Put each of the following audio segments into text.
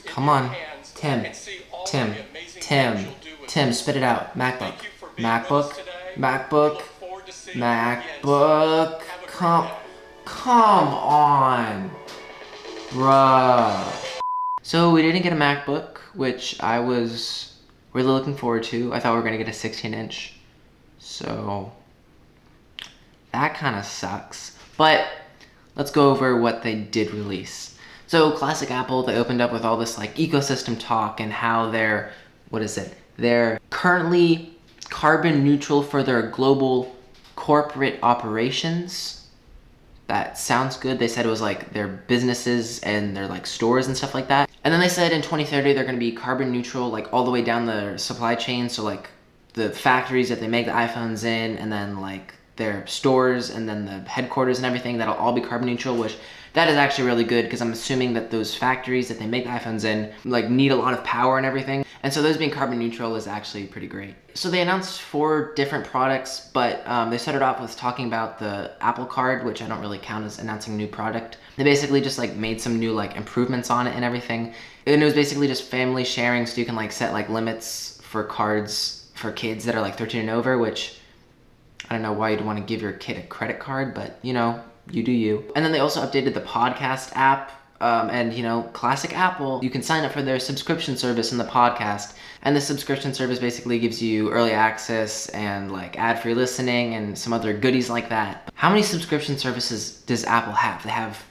Come on, Tim, Tim, Tim, Tim, spit it out. MacBook, MacBook, MacBook, MacBook. Come on, bruh. So we didn't get a MacBook, which I was really looking forward to. I thought we were gonna get a 16-inch, so that kind of sucks. But let's go over what they did release. So classic Apple, they opened up with all this like ecosystem talk and how they're currently carbon neutral for their global corporate operations. That sounds good. They said it was like their businesses and their like stores and stuff like that. And then they said in 2030 they're gonna be carbon neutral like all the way down the supply chain. So like the factories that they make the iPhones in, and then like their stores, and then the headquarters and everything, that'll all be carbon neutral, which that is actually really good because I'm assuming that those factories that they make the iPhones in like need a lot of power and everything. And so those being carbon neutral is actually pretty great. So they announced 4 different products, but they started off with talking about the Apple Card, which I don't really count as announcing a new product. They basically just like made some new like improvements on it and everything. And it was basically just family sharing, so you can like set like limits for cards for kids that are like 13 and over, which I don't know why you'd want to give your kid a credit card, but you know, you do you. And then they also updated the podcast app, and you know, classic Apple, you can sign up for their subscription service in the podcast. And the subscription service basically gives you early access and like ad-free listening and some other goodies like that. How many subscription services does Apple have? They have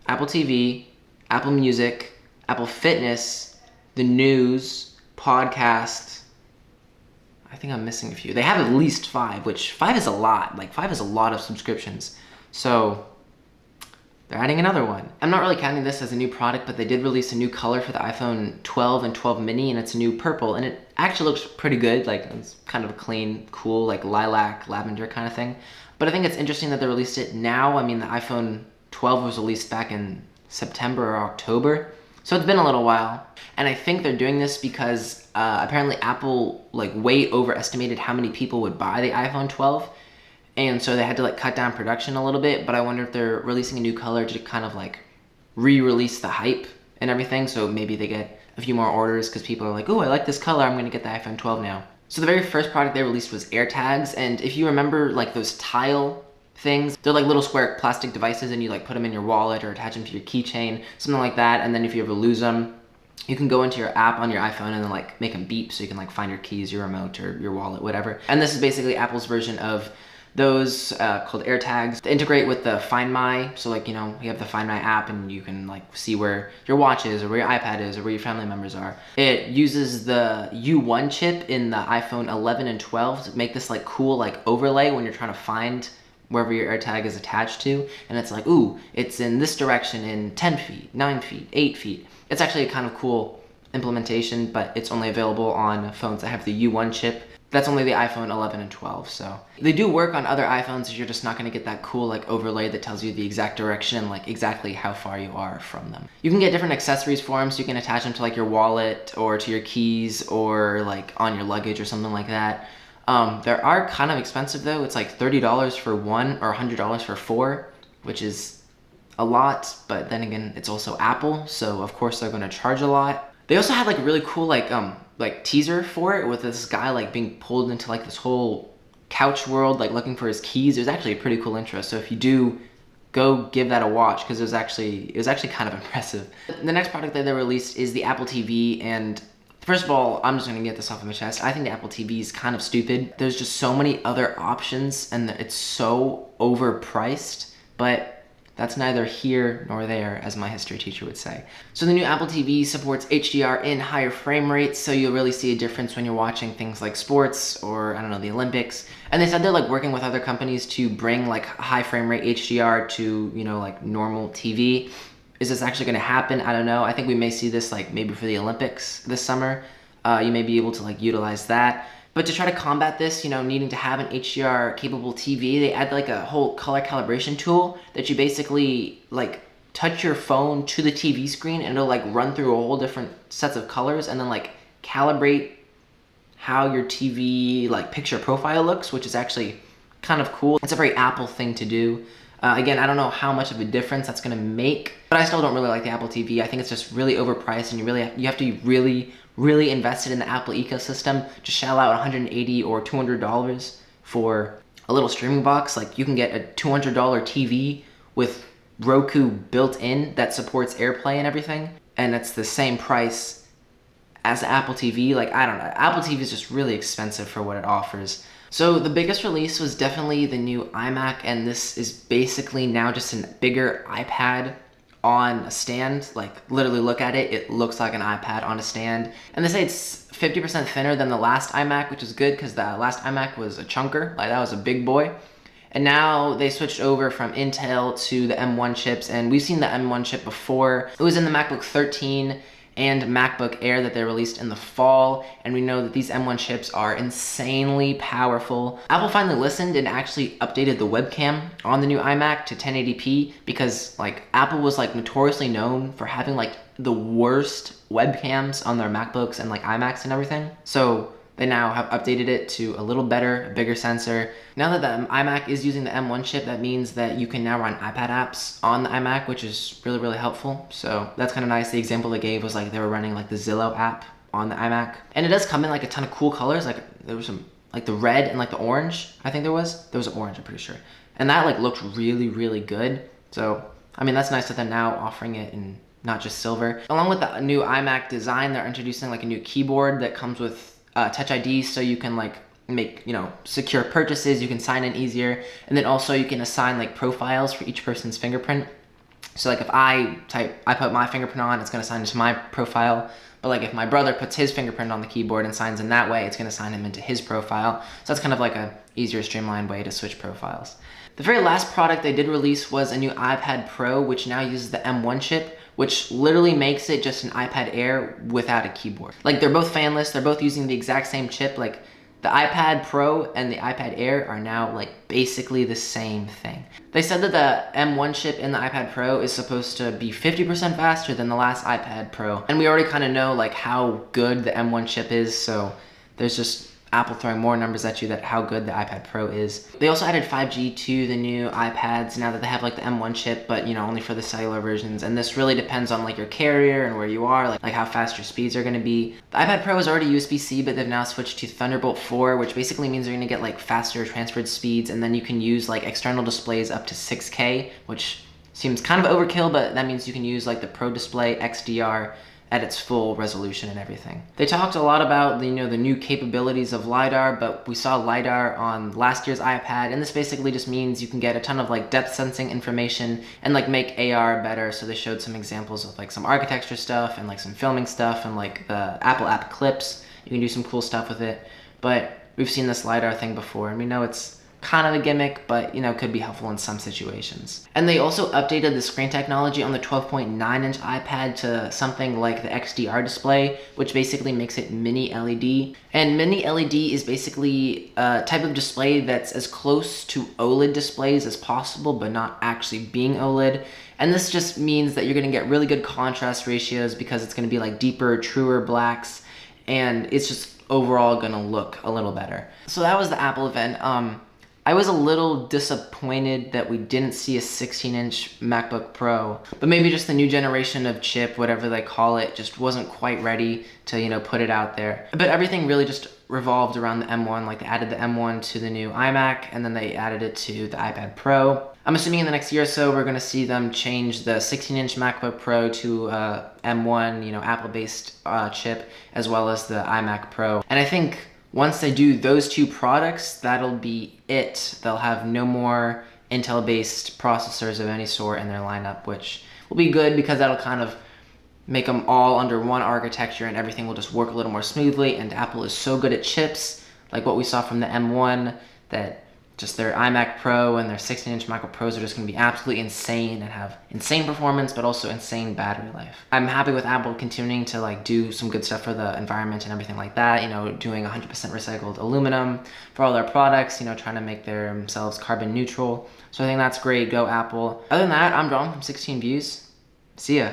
Apple TV, Apple Music, Apple Fitness, the news, podcast. I think I'm missing a few. They have at least 5, which 5 is a lot. Like 5 is a lot of subscriptions. So they're adding another one. I'm not really counting this as a new product, but they did release a new color for the iPhone 12 and 12 mini, and it's a new purple, and it actually looks pretty good. Like it's kind of a clean, cool, like lilac, lavender kind of thing. But I think it's interesting that they released it now. I mean, the iPhone 12 was released back in September or October, so it's been a little while. And I think they're doing this because apparently Apple like way overestimated how many people would buy the iPhone 12. And so they had to like cut down production a little bit, but I wonder if they're releasing a new color to kind of like re-release the hype and everything. So maybe they get a few more orders because people are like, oh, I like this color, I'm gonna get the iPhone 12 now. So the very first product they released was AirTags. And if you remember like those tile things, they're like little square plastic devices, and you like put them in your wallet or attach them to your keychain, something like that. And then if you ever lose them, you can go into your app on your iPhone and then like make them beep so you can like find your keys, your remote, or your wallet, whatever. And this is basically Apple's version of those called AirTags. They integrate with the Find My, so like, you know, you have the Find My app and you can like see where your watch is or where your iPad is or where your family members are. It uses the U1 chip in the iPhone 11 and 12 to make this like cool like overlay when you're trying to find wherever your AirTag is attached to. And it's like, ooh, it's in this direction in 10 feet, 9 feet, 8 feet. It's actually a kind of cool implementation, but it's only available on phones that have the U1 chip. That's only the iPhone 11 and 12, so. They do work on other iPhones, you're just not gonna get that cool like overlay that tells you the exact direction and like exactly how far you are from them. You can get different accessories for them, so you can attach them to like your wallet or to your keys or like on your luggage or something like that. They are kind of expensive though. It's like $30 for 1 or $100 for 4, which is a lot, but then again, it's also Apple, so of course they're gonna charge a lot. They also had like a really cool like teaser for it with this guy like being pulled into like this whole couch world, like looking for his keys. It was actually a pretty cool intro, so if you do, go give that a watch because it was actually kind of impressive. The next product that they released is the Apple TV, and first of all, I'm just gonna get this off of my chest. I think the Apple TV is kind of stupid. There's just so many other options and it's so overpriced, but that's neither here nor there, as my history teacher would say. So the new Apple TV supports HDR in higher frame rates, so you'll really see a difference when you're watching things like sports or, I don't know, the Olympics. And they said they're like working with other companies to bring like high frame rate HDR to, you know, like normal TV. Is this actually gonna happen? I don't know. I think we may see this like maybe for the Olympics this summer. You may be able to like utilize that. But to try to combat this, you know, needing to have an HDR capable TV, they add like a whole color calibration tool that you basically like touch your phone to the TV screen and it'll like run through a whole different sets of colors and then like calibrate how your TV like picture profile looks, which is actually kind of cool. It's a very Apple thing to do. Again, I don't know how much of a difference that's gonna make, but I still don't really like the Apple TV. I think it's just really overpriced, and you have to be really invested in the Apple ecosystem to shell out $180 or $200 for a little streaming box. Like, you can get a $200 TV with Roku built in that supports AirPlay and everything, and it's the same price as the Apple TV. Like, I don't know. Apple TV is just really expensive for what it offers. So the biggest release was definitely the new iMac, and this is basically now just a bigger iPad on a stand. Like, literally look at it, it looks like an iPad on a stand. And they say it's 50% thinner than the last iMac, which is good because the last iMac was a chunker. Like, that was a big boy. And now they switched over from Intel to the M1 chips, and we've seen the M1 chip before. It was in the MacBook 13 and MacBook Air that they released in the fall, and we know that these M1 chips are insanely powerful. Apple finally listened and actually updated the webcam on the new iMac to 1080p, because like Apple was like notoriously known for having like the worst webcams on their MacBooks and like iMacs and everything. So they now have updated it to a little better, a bigger sensor. Now that the iMac is using the M1 chip, that means that you can now run iPad apps on the iMac, which is really helpful. So that's kind of nice. The example they gave was like they were running like the Zillow app on the iMac. And it does come in like a ton of cool colors. Like, there was some, like the red and like the orange, I think there was an orange, I'm pretty sure. And that like looked really good. So, I mean, that's nice that they're now offering it in not just silver. Along with the new iMac design, they're introducing like a new keyboard that comes with Touch ID, so you can like make, you know, secure purchases, you can sign in easier, and then also you can assign like profiles for each person's fingerprint. So like if I put my fingerprint on, it's gonna sign into my profile, but like if my brother puts his fingerprint on the keyboard and signs in that way, it's gonna sign him into his profile. So that's kind of like a easier, streamlined way to switch profiles. The very last product they did release was a new iPad Pro, which now uses the M1 chip, which literally makes it just an iPad Air without a keyboard. Like, they're both fanless, they're both using the exact same chip. Like, the iPad Pro and the iPad Air are now like basically the same thing. They said that the M1 chip in the iPad Pro is supposed to be 50% faster than the last iPad Pro. And we already kind of know like how good the M1 chip is, so there's just Apple throwing more numbers at you that how good the iPad Pro is. They also added 5G to the new iPads now that they have like the M1 chip, but you know, only for the cellular versions. And this really depends on like your carrier and where you are, like how fast your speeds are gonna be. The iPad Pro is already USB-C, but they've now switched to Thunderbolt 4, which basically means you're gonna get like faster transferred speeds, and then you can use like external displays up to 6K, which seems kind of overkill, but that means you can use like the Pro Display XDR at its full resolution and everything. They talked a lot about the new capabilities of LiDAR, but we saw LiDAR on last year's iPad, and this basically just means you can get a ton of like depth sensing information and like make AR better. So they showed some examples of like some architecture stuff and like some filming stuff and like the Apple app clips. You can do some cool stuff with it, but we've seen this LiDAR thing before, and we know it's kind of a gimmick, but you know, could be helpful in some situations. And they also updated the screen technology on the 12.9-inch iPad to something like the XDR display, which basically makes it mini LED. And mini LED is basically a type of display that's as close to OLED displays as possible, but not actually being OLED. And this just means that you're gonna get really good contrast ratios because it's gonna be like deeper, truer blacks, and it's just overall gonna look a little better. So that was the Apple event. I was a little disappointed that we didn't see a 16-inch MacBook Pro, but maybe just the new generation of chip, whatever they call it, just wasn't quite ready to, you know, put it out there. But everything really just revolved around the M1. Like, they added the M1 to the new iMac, and then they added it to the iPad Pro. I'm assuming in the next year or so, we're gonna see them change the 16-inch MacBook Pro to M1, you know, Apple-based chip, as well as the iMac Pro. And I think once they do those two products, that'll be it. They'll have no more Intel-based processors of any sort in their lineup, which will be good because that'll kind of make them all under one architecture and everything will just work a little more smoothly. And Apple is so good at chips, like what we saw from the M1, that just their iMac Pro and their 16-inch MacBook Pros are just going to be absolutely insane and have insane performance, but also insane battery life. I'm happy with Apple continuing to like do some good stuff for the environment and everything like that, you know, doing 100% recycled aluminum for all their products, you know, trying to make themselves carbon neutral. So I think that's great. Go Apple. Other than that, I'm John from 16 Views. See ya.